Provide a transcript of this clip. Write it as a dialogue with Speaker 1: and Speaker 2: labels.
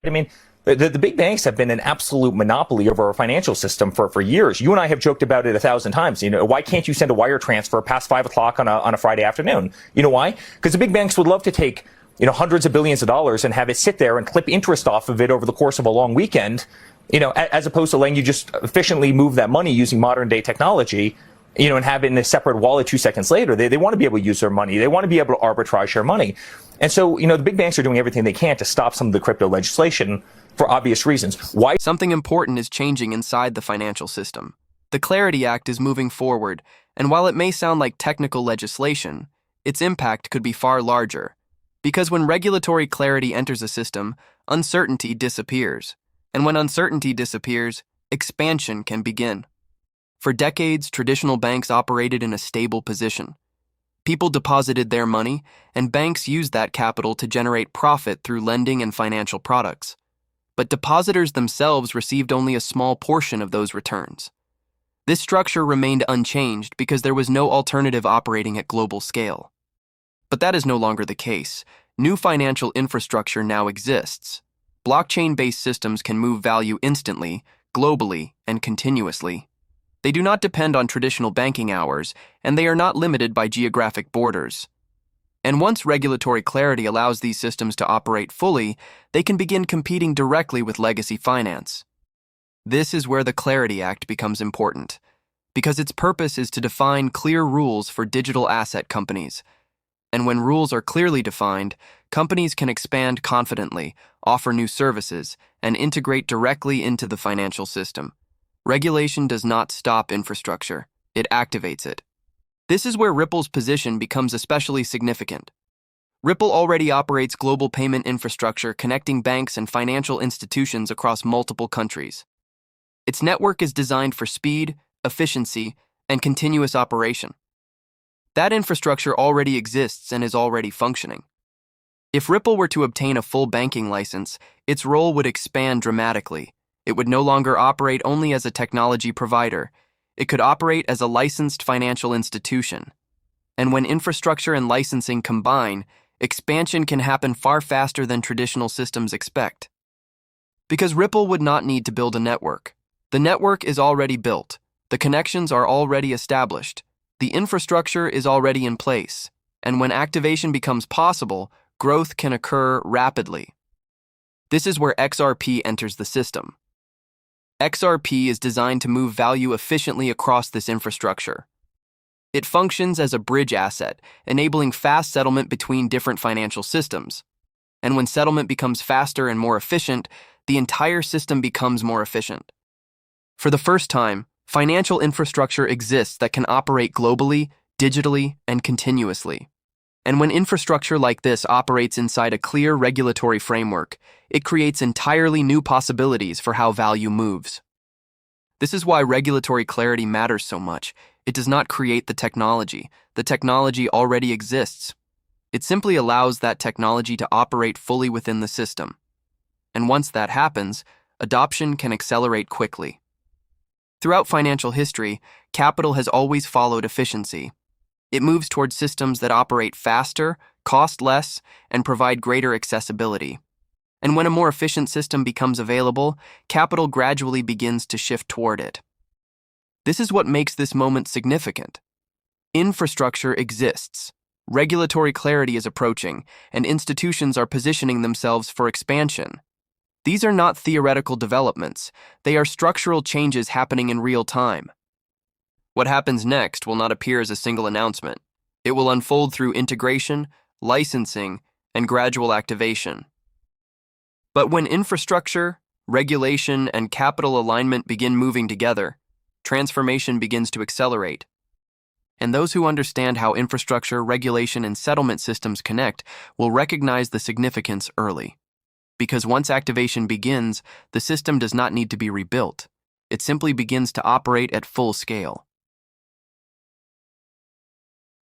Speaker 1: I mean, the big banks have been an absolute monopoly over our financial system for years. You and I have joked about it 1,000 times. Why can't you send a wire transfer past 5 o'clock on a Friday afternoon? You know why? Because the big banks would love to take, hundreds of billions of dollars and have it sit there and clip interest off of it over the course of a long weekend, as opposed to letting you just efficiently move that money using modern day technology, and have it in a separate wallet 2 seconds later. They want to be able to use their money. They want to be able to arbitrage their money. And so, the big banks are doing everything they can to stop some of the crypto legislation for obvious reasons. Why?
Speaker 2: Something important is changing inside the financial system. The Clarity Act is moving forward, and while it may sound like technical legislation, its impact could be far larger. Because when regulatory clarity enters a system, uncertainty disappears. And when uncertainty disappears, expansion can begin. For decades, traditional banks operated in a stable position. People deposited their money, and banks used that capital to generate profit through lending and financial products. But depositors themselves received only a small portion of those returns. This structure remained unchanged because there was no alternative operating at global scale. But that is no longer the case. New financial infrastructure now exists. Blockchain-based systems can move value instantly, globally, and continuously. They do not depend on traditional banking hours, and they are not limited by geographic borders. And once regulatory clarity allows these systems to operate fully, they can begin competing directly with legacy finance. This is where the Clarity Act becomes important, because its purpose is to define clear rules for digital asset companies. And when rules are clearly defined, companies can expand confidently, offer new services, and integrate directly into the financial system. Regulation does not stop infrastructure, it activates it. This is where Ripple's position becomes especially significant. Ripple already operates global payment infrastructure connecting banks and financial institutions across multiple countries. Its network is designed for speed, efficiency, and continuous operation. That infrastructure already exists and is already functioning. If Ripple were to obtain a full banking license, its role would expand dramatically. It would no longer operate only as a technology provider. It could operate as a licensed financial institution. And when infrastructure and licensing combine, expansion can happen far faster than traditional systems expect. Because Ripple would not need to build a network. The network is already built. The connections are already established. The infrastructure is already in place. And when activation becomes possible, growth can occur rapidly. This is where XRP enters the system. XRP is designed to move value efficiently across this infrastructure. It functions as a bridge asset, enabling fast settlement between different financial systems. And when settlement becomes faster and more efficient, the entire system becomes more efficient. For the first time, financial infrastructure exists that can operate globally, digitally, and continuously. And when infrastructure like this operates inside a clear regulatory framework, it creates entirely new possibilities for how value moves. This is why regulatory clarity matters so much. It does not create the technology. The technology already exists. It simply allows that technology to operate fully within the system. And once that happens, adoption can accelerate quickly. Throughout financial history, capital has always followed efficiency. It moves towards systems that operate faster, cost less, and provide greater accessibility. And when a more efficient system becomes available, capital gradually begins to shift toward it. This is what makes this moment significant. Infrastructure exists. Regulatory clarity is approaching, and institutions are positioning themselves for expansion. These are not theoretical developments. They are structural changes happening in real time. What happens next will not appear as a single announcement. It will unfold through integration, licensing, and gradual activation. But when infrastructure, regulation, and capital alignment begin moving together, transformation begins to accelerate. And those who understand how infrastructure, regulation, and settlement systems connect will recognize the significance early. Because once activation begins, the system does not need to be rebuilt. It simply begins to operate at full scale.